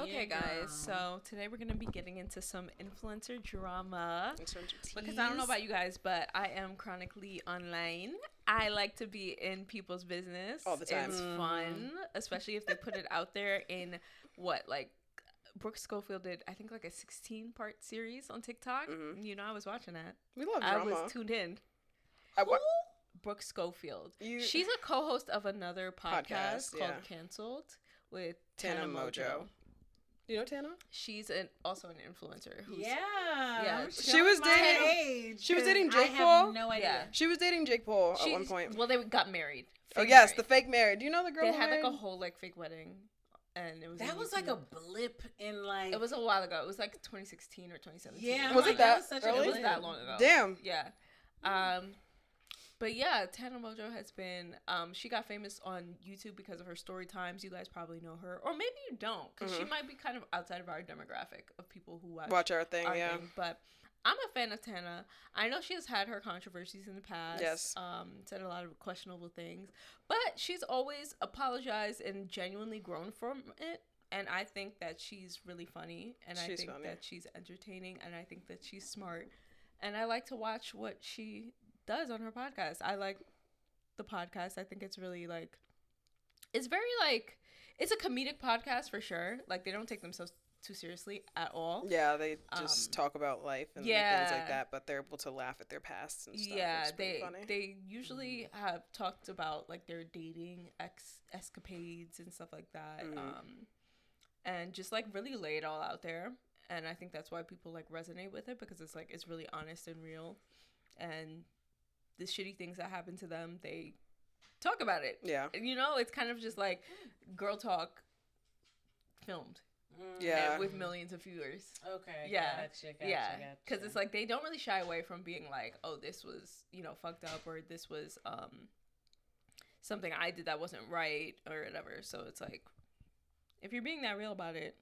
Okay, guys, so today we're going to be getting into some influencer drama. Because I don't know about you guys, but I am chronically online. I like to be in people's business. All the time. It's fun, especially if they put it out there in Brooke Schofield did, I think, like a 16-part series on TikTok. Mm-hmm. You know, I was watching that. We love drama. I was tuned in. Brooke Schofield. She's a co-host of another podcast called Cancelled with Tana Mojo. You know Tana? She's also an influencer. She was dating Jake Paul. I have no idea. Yeah. She was dating Jake Paul at one point. Well, they got married. The fake married. Do you know the girl? They had like a whole fake wedding, and it was like a blip in like. It was a while ago. It was like 2016 or 2017. Yeah, was it that early? It was that long ago. Damn. Yeah. But yeah, Tana Mojo has been, she got famous on YouTube because of her story times. You guys probably know her. Or maybe you don't, because she might be kind of outside of our demographic of people who watch our thing, But I'm a fan of Tana. I know she has had her controversies in the past. Yes. Said a lot of questionable things. But she's always apologized and genuinely grown from it. And I think that she's really funny. And I think that she's entertaining. And I think that she's smart. And I like to watch what she does on her podcast. I like the podcast. I think it's really it's very it's a comedic podcast for sure. Like, they don't take themselves too seriously at all. Yeah, they just talk about life and things like that, but they're able to laugh at their past and stuff. Yeah, they usually have talked about like their dating escapades and stuff like that. And just like really lay it all out there. And I think that's why people like resonate with it, because it's really honest and real. And the shitty things that happen to them, they talk about it. Yeah. You know, it's kind of just like girl talk filmed. Yeah. With millions of viewers. Okay. Yeah. Gotcha. Because it's like they don't really shy away from being like, oh, this was, fucked up, or this was something I did that wasn't right, or whatever. So it's like, if you're being that real about it,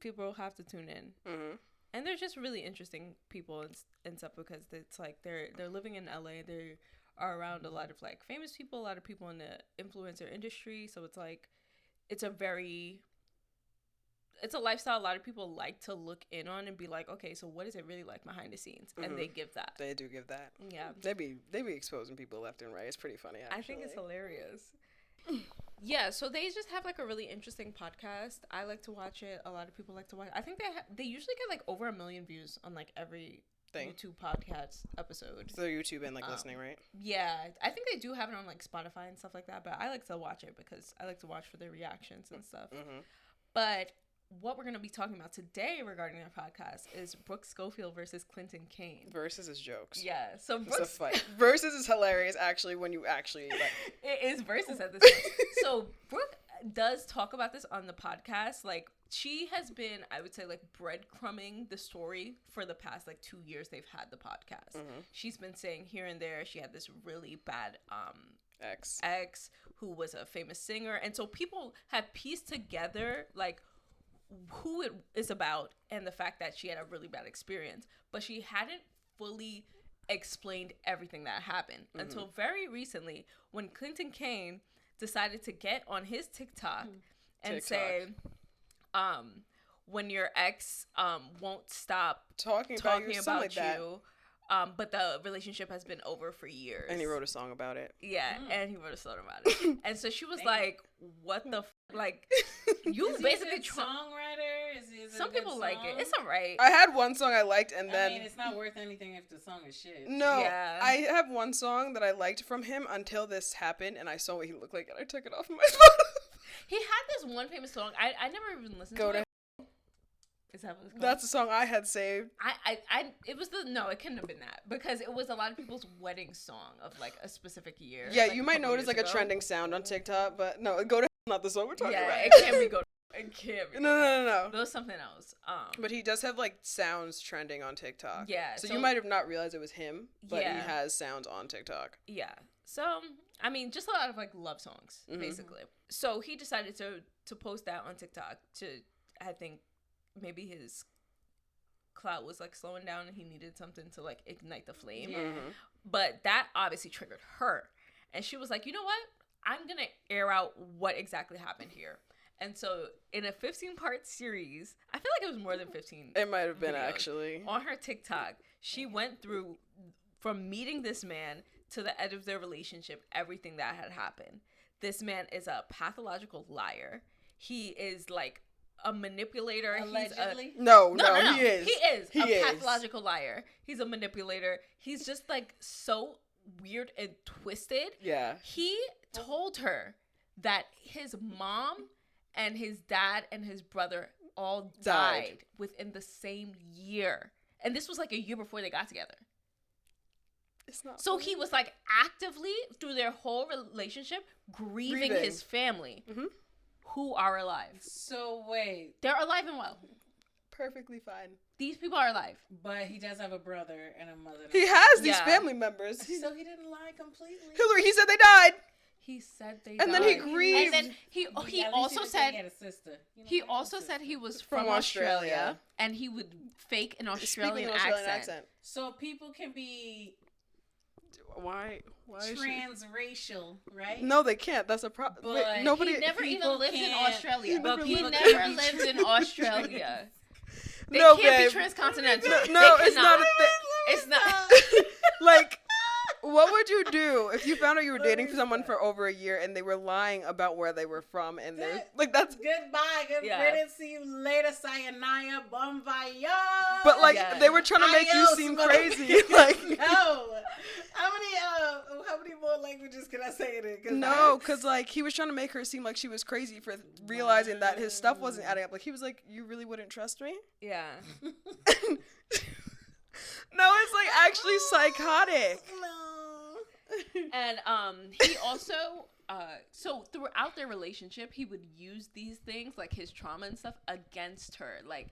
people will have to tune in. Mm-hmm. And they're just really interesting people and stuff, because it's like they're living in LA. They are around a lot of like famous people, a lot of people in the influencer industry. So it's like it's a lifestyle a lot of people like to look in on and be like, okay, so what is it really like behind the scenes? Mm-hmm. And they give that. They do give that. Yeah. They be exposing people left and right. It's pretty funny, actually. I think it's hilarious. Yeah, so they just have like a really interesting podcast. I like to watch it. A lot of people like to watch it. I think they usually get like over 1 million views on like every YouTube podcast episode. So YouTube and like listening, right? Yeah, I think they do have it on like Spotify and stuff like that, but I like to watch it because I like to watch for their reactions and stuff. Mm-hmm. But what we're going to be talking about today regarding our podcast is Brooke Schofield versus Clinton Kane. Versus is jokes. Yeah. So it's a fight. Versus is hilarious, actually, when you actually like. It is versus at this point. So Brooke does talk about this on the podcast. Like, she has been, I would say, like breadcrumbing the story for the past like 2 years they've had the podcast. Mm-hmm. She's been saying here and there she had this really bad ex who was a famous singer. And so people have pieced together like who it is about and the fact that she had a really bad experience, but she hadn't fully explained everything that happened until very recently, when Clinton Kane decided to get on his TikTok and say, when your ex won't stop talking about you, but the relationship has been over for years. And he wrote a song about it. Yeah, and he wrote a song about it. And so she was like, what the like, you is basically he a songwriter? Is some people like it. It's alright. I had one song I liked, and then I mean, it's not worth anything if the song is shit. No, yeah. I have one song that I liked from him until this happened, and I saw what he looked like, and I took it off my phone. He had this one famous song. I never even listened to it. Is that what it's called? That's the song I had saved. It couldn't have been that, because it was a lot of people's wedding song of like a specific year. Yeah, like you might notice like a trending sound on TikTok, but no, Go to not the song we're talking about. Yeah, it can't be Go to It can't be. No. That was something else. But he does have like sounds trending on TikTok. Yeah. So you might have not realized it was him, but he has sounds on TikTok. Yeah. So, I mean, just a lot of like love songs, basically. So he decided to post that on TikTok to, I think, maybe his clout was like slowing down and he needed something to like ignite the flame. But that obviously triggered her, and she was like, you know what, I'm gonna air out what exactly happened here. And so in a 15-part series, I feel like it was more than 15. It might have been videos. actually. On her TikTok, she went through from meeting this man to the end of their relationship, everything that had happened. This man is a pathological liar. He is like a manipulator. Allegedly? No, No, he is. He is a pathological liar. He's a manipulator. He's just like so weird and twisted. Yeah. He told her that his mom and his dad and his brother all died within the same year. And this was like a year before they got together. It's not. So he was like actively through their whole relationship grieving his family who are alive. So wait, They're alive and well. Perfectly fine. These people are alive. but he does have a brother and a mother. He has these Yeah. family members. So he didn't lie completely. Hillary, he said they died. He said they And died. then he grieved. And then he At least also didn't say said he had a sister. You know, he I have a also sister. said he was From from Australia. Australia and he would fake an Australian, accent. So people can be Why is she? transracial, right? No, they can't. That's a problem. But Nobody. He never even people lived in can't- Australia. but He people never can't be lived in Australia. They No, can't babe. be transcontinental. No, They it's not a cannot. thing. It's not. Like, what would you do if you found out you were dating someone for over a year and they were lying about where they were from and they're like that's. Goodbye, good Yeah. riddance, see you later, sayonara, bon voyage. But like Yeah. they were trying to make you Adios, seem mother- crazy. Like No. How many more languages can I say in it? no, because like he was trying to make her seem like she was crazy for realizing that his stuff wasn't adding up. Like he was like, "You really wouldn't trust me?" Yeah. No, it's like actually psychotic. No. And he also so throughout their relationship he would use these things like his trauma and stuff against her. Like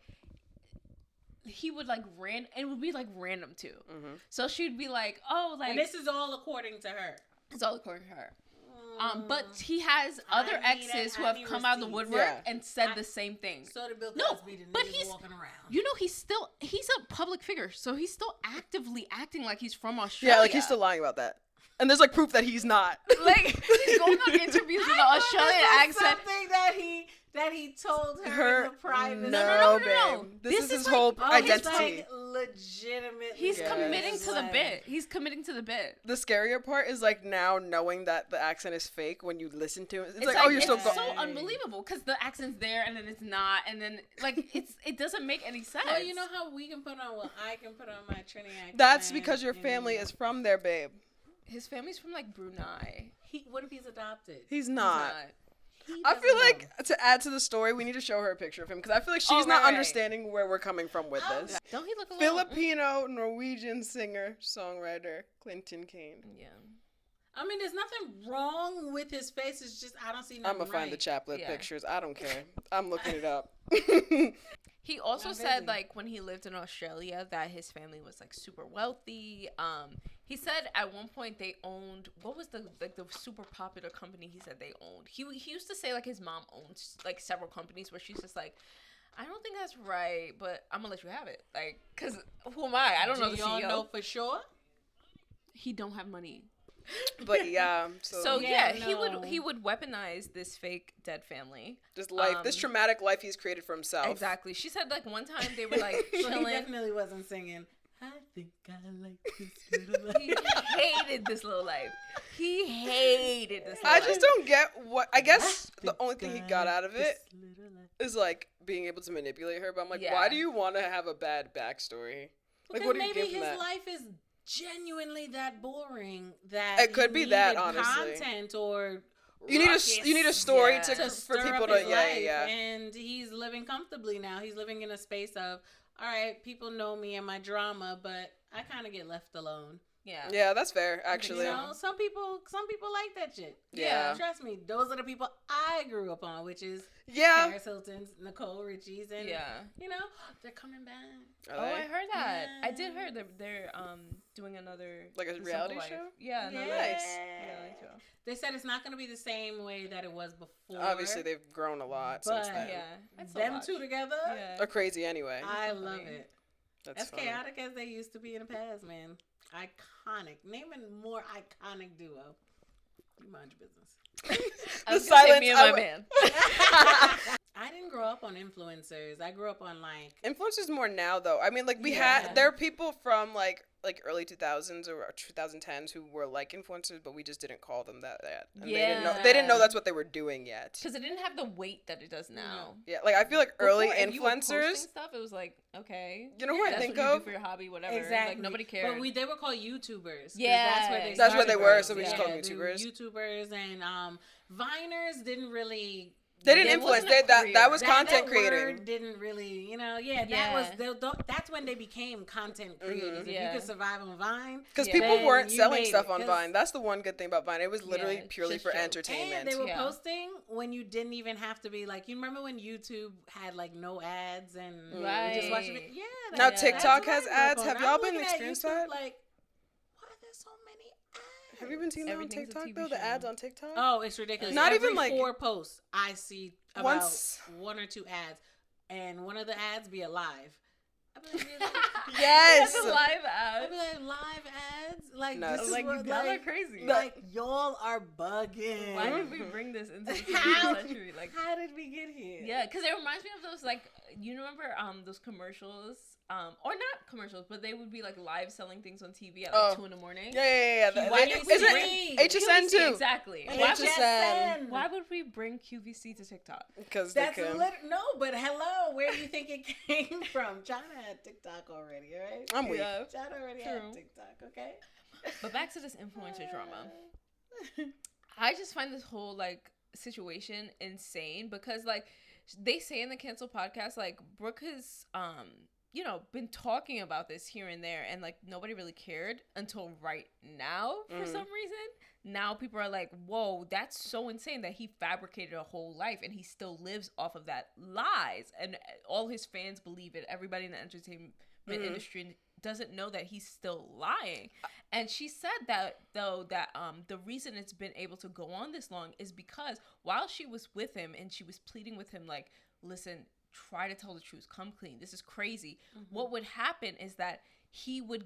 he would like it would be like random too. So she'd be like, oh, like And this is all according to her. it's all according to her. But he has other I need exes it. who I have need come out of the receipts. woodwork Yeah. and said the same thing. So did Bill No, Cosby, the but niggas he's- walking around. You know, he's a public figure, so he's still actively acting like he's from Australia. Yeah, like he's still lying about that. And there's like proof that he's not. like he's going on interviews with an Australian accent. Something that he told her, in the private. No, no. babe. This is This his is whole Oh, he's identity. like legitimately. He's Yes. committing to the like- bit. He's committing to the bit. The scarier part is like now knowing that the accent is fake when you listen to it. It's like, oh, like, you're still it's go- so unbelievable because the accent's there and then it's not, and then like it doesn't make any sense. Well, you know how we can put on I can put on my Trinity accent. That's because your and family is from there, babe. his family's from like Brunei. What if he's adopted? He's He's not. He I doesn't feel know. like to add to the story, we need to show her a picture of him because I feel like she's Oh, not right. understanding where we're coming from with Oh, this. Don't he look a little? Filipino Norwegian singer songwriter Clinton Kane. Yeah. I mean, there's nothing wrong with his face. It's just I don't see I'm nothing gonna find the right. chaplet Yeah. pictures. I don't care. I'm looking it up. He also Not said busy. like when he lived in Australia that his family was like super wealthy. He said at one point they owned what was the super popular company he said they owned. He used to say like his mom owns like several companies where she's just like, I don't think that's right, but I'm gonna let you have it. Like, cause who am I? I don't know the y'all CEO. know for sure? He don't have money. But yeah, So Yeah, yeah, no. he would weaponize this fake dead family. this life, this traumatic life he's created for himself. Exactly. She said like one time they were like So he chilling. definitely wasn't singing. I think I like this little life. He hated this little life. He hated this. I Little just life. don't get what. I guess the think only thing he I got like out of this it little life. is like being able to manipulate her. But I'm like, Yeah. why do you want to have a bad backstory? Like, Because what do you maybe get from his that? life is genuinely that boring that It could he be that, needed honestly. content or You need a story Yeah. to to for stir people up to his yeah life, yeah. and he's living comfortably now. He's living in a space of, all right, people know me and my drama, but I kind of get left alone. Yeah. Yeah, that's fair. Actually, You know, some people like that shit. Yeah. Trust me, those are the people I grew up on, which is yeah. Paris Hilton's, Nicole Richie's, and Yeah. you know, they're coming back. Are Oh, they? I heard that. Yeah. I did hear they're doing another Like a The reality Simple Life. show? Yeah, another Nice. reality show. They said it's not going to be the same way that it was before. Obviously, they've grown a lot since But- then. Yeah. I'd still Them watch. two together. Yeah. Are crazy anyway. I love funny. it. That's As funny. chaotic as they used to be in the past, man. Iconic. Name a more iconic duo. You mind your business. I was gonna say me and my man. I didn't grow up on influencers. I grew up on like Influencers more now though. I mean, like there are people from like early 2000s or 2010s who were like influencers, but we just didn't call them that yet. And they didn't know that's what they were doing yet. Because it didn't have the weight that it does now. Yeah, like I feel like early Before, if you were influencers posting stuff, it was like, okay, you know who I think what you of do for your hobby, whatever. Exactly. Like nobody cared. But they were called YouTubers. Yeah, that's what they were. from. So we just called them YouTubers. YouTubers and Viners didn't really. They didn't influence. That was content creating. Word didn't really, that's when they became content creators. If you could survive on Vine, because people weren't selling stuff on Vine. That's the one good thing about Vine. It was literally purely for entertainment. And they were posting when you didn't even have to be like. You remember when YouTube had like no ads and just watching it? Yeah. Now TikTok has ads. Have y'all been experienced that? Like, why are there so many ads? Have you been seeing that on TikTok though? The ads on TikTok? Oh, it's ridiculous. Not Every even like 4 posts, I see about 1 or 2 ads, and one of the ads be a live. Yes, that's a live ad. I'd be like, live ads? Like, no, this is like, what, y'all are crazy. Like, y'all are bugging. Why did we bring this into the 21st century? Like, how did we get here? Yeah, because it reminds me of those, like, you remember those commercials? Or not commercials, but they would be like live selling things on TV at like 2 in the morning. Yeah. Why did we bring HSN too? Exactly. Why would we bring QVC to TikTok? Because that's no. But hello, where do you think it came from? China had TikTok already, right? I'm weak. China already had TikTok. Okay. But back to this influencer drama. I just find this whole like situation insane because like they say in the Cancel podcast, like Brooke has been talking about this here and there, and like nobody really cared until right now for some reason. Now people are like, whoa, that's so insane that he fabricated a whole life and he still lives off of that lies, and all his fans believe it. Everybody in the entertainment industry doesn't know that he's still lying. And she said that though that the reason it's been able to go on this long is because while she was with him and she was pleading with him like, listen, try to tell the truth, come clean, this is crazy. What would happen is that he would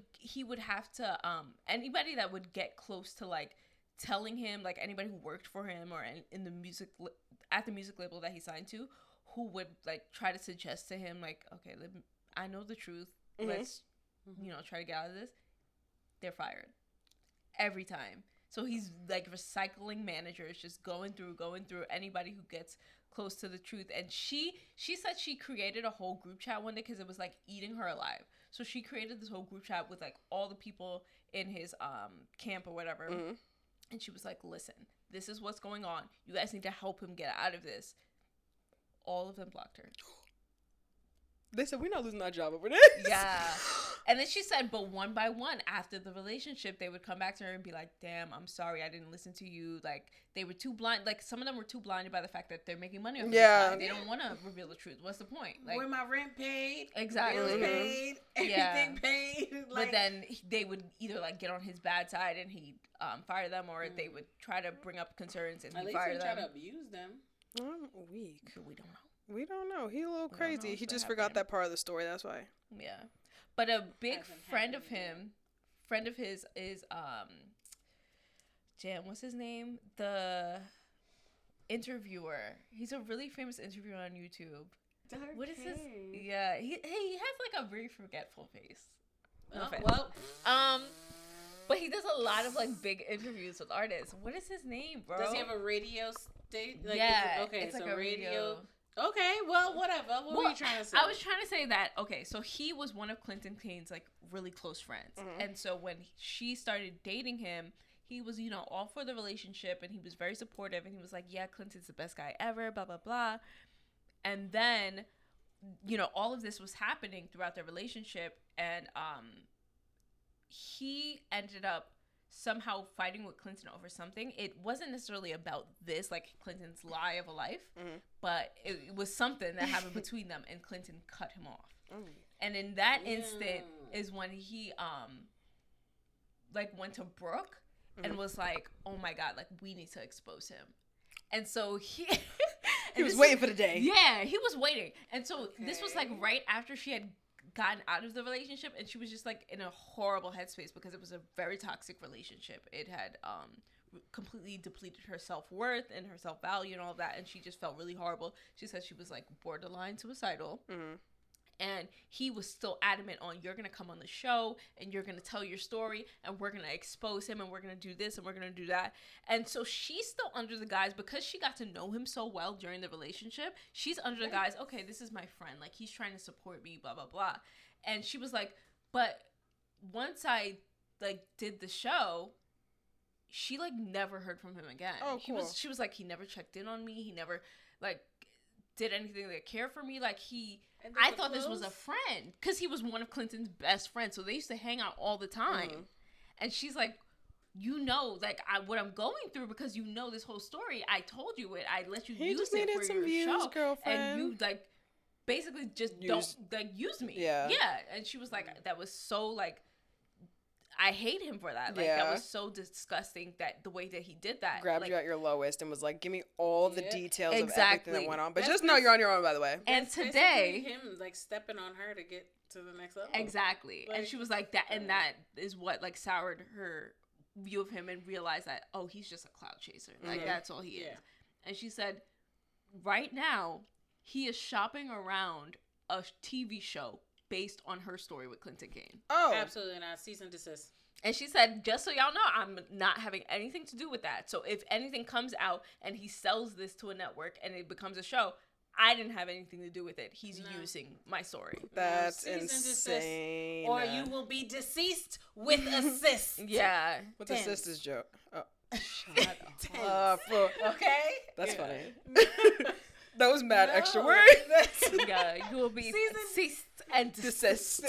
have to anybody that would get close to like telling him, like anybody who worked for him or in the music at the music label that he signed to, who would like try to suggest to him like, okay, I know the truth, let's try to get out of this, they're fired every time. So he's like recycling managers, just going through anybody who gets close to the truth. And she said she created a whole group chat one day because it was like eating her alive. So she created this whole group chat with like all the people in his camp or whatever. And she was like, listen, this is what's going on. You guys need to help him get out of this. All of them blocked her. They said, we're not losing our job over this. Yeah. And then she said, but one by one, after the relationship, they would come back to her and be like, damn, I'm sorry, I didn't listen to you. Like, they were too blind. Like, some of them were too blinded by the fact that they're making money off this guy. They don't want to reveal the truth. What's the point? Like, when my rent paid, exactly, bills paid, everything paid. Like, but then they would either, like, get on his bad side and he'd fire them, or they would try to bring up concerns and he'd fire them. At least try to abuse them. I'm weak. We don't know. We don't know. He a little crazy. He just forgot that part of the story. That's why. Yeah. But a big friend of his is what's his name? The interviewer. He's a really famous interviewer on YouTube. What is his? Yeah, he has like a very forgetful face. But he does a lot of like big interviews with artists. What is his name, bro? Does he have a radio station? Like, yeah, it's like a radio. Okay, well, whatever. What were you trying to say? I was trying to say that, okay, so he was one of Clinton Kane's, like, really close friends. And so when she started dating him, he was, all for the relationship, and he was very supportive, and he was like, yeah, Clinton's the best guy ever, blah, blah, blah. And then, all of this was happening throughout their relationship, and he ended up somehow fighting with Clinton over something. It wasn't necessarily about this, like Clinton's lie of a life, but it was something that happened between them, and Clinton cut him off. And in that instant is when he like went to Brooke and was like, oh my God, like we need to expose him. And so he was waiting for the day. Yeah, he was waiting. And so this was like right after she had gotten out of the relationship, and she was just like in a horrible headspace because it was a very toxic relationship. It had completely depleted her self-worth and her self-value and all of that, and she just felt really horrible. She said she was like borderline suicidal. And he was still adamant on, you're going to come on the show and you're going to tell your story and we're going to expose him and we're going to do this and we're going to do that. And so she's still under the guise, because she got to know him so well during the relationship, she's under the guise, okay, this is my friend. Like, he's trying to support me, blah, blah, blah. And she was like, but once I, like, did the show, she, like, never heard from him again. Oh, cool. She was like, he never checked in on me. He never, like, did anything to care for me. Like, I thought this was a friend, because he was one of Clinton's best friends, so they used to hang out all the time. And she's like, you know, like, what I'm going through, because you know this whole story. I told you it. I let you use it for your views, show, girlfriend. And you, like, basically just don't, like, use me. Yeah. And she was like, that was so, like, I hate him for that. Like, that was so disgusting, that the way that he did that. Grabbed like, you at your lowest and was like, give me all the details of everything that went on. But just know you're on your own, by the way. And today, him, like, stepping on her to get to the next level. Exactly. Like, and she was like, that, and that is what, like, soured her view of him, and realized that, oh, he's just a clout chaser. Like, that's all he is. And she said, right now, he is shopping around a TV show based on her story with Clinton Kane. Oh. Absolutely not. Cease and desist. And she said, just so y'all know, I'm not having anything to do with that. So if anything comes out and he sells this to a network and it becomes a show, I didn't have anything to do with it. He's using my story. That's insane. Or you will be deceased with assist. Yeah. With assist is joke. Oh. Shut up. Okay? That's funny. That was mad extra word. Yeah, you will be ceased and desist.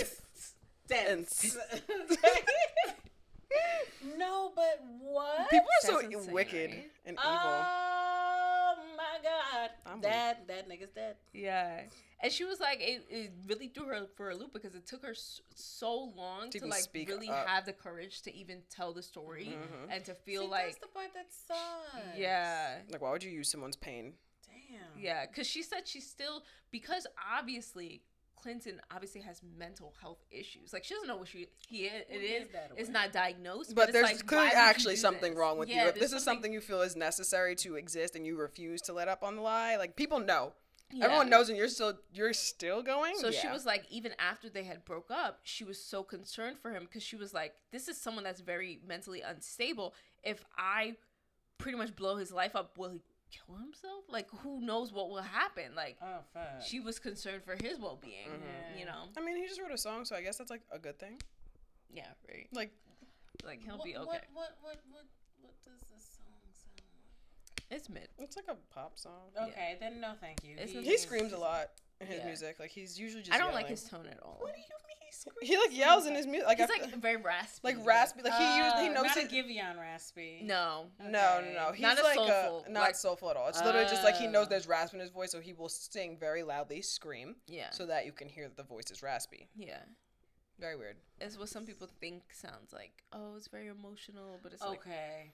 No, but what? People are so wicked and evil. Oh my God. That nigga's dead. Yeah. And she was like, it really threw her for a loop, because it took her so long to like really have the courage to even tell the story and to feel like. That's the part that sucks. Yeah. Like, why would you use someone's pain? Damn. Yeah, because she said she's still, because obviously Clinton obviously has mental health issues. Like, she doesn't know what it's not diagnosed. But there's like, clearly actually something wrong with you. If this is something you feel is necessary to exist and you refuse to let up on the lie, like, people know. Yeah. Everyone knows, and you're still going. So she was like, even after they had broke up, she was so concerned for him, because she was like, this is someone that's very mentally unstable. If I pretty much blow his life up, will he kill himself? Like, who knows what will happen? Like, she was concerned for his well-being. You know. I mean, he just wrote a song, so I guess that's like a good thing. Yeah, right. Like he'll be okay. What does this song sound like? It's mid. It's like a pop song. Okay, then no, thank you. He screams a lot in his music. Like, he's usually just. I don't yelling. like his tone at all. What do you mean? He like yells in his music. Like, he's like very raspy. Like raspy. Like he knows. Not a Giveon raspy. No. Okay. No. He's not like soulful. Not soulful at all. It's literally just like he knows there's rasp in his voice, so he will sing very loudly, scream. Yeah. So that you can hear that the voice is raspy. Yeah. Very weird. It's what some people think sounds like. Oh, it's very emotional, but it's okay.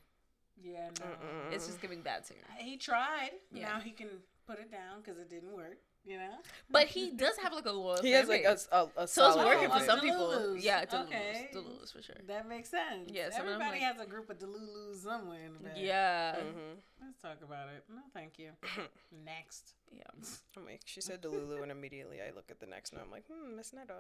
Yeah. No. It's just giving bad singer. He tried. Yeah. Now he can put it down because it didn't work. You know, but he does have like a loyal. He has like a so it's working for some people. Yeah, Delulus for sure. That makes sense. Yeah, everybody has a group of Delulus somewhere in the back. Yeah. Let's talk about it. No, thank you. Next. Yeah. I'm like, she said Delulu, and immediately I look at the next note. I'm like, Ms.Netta.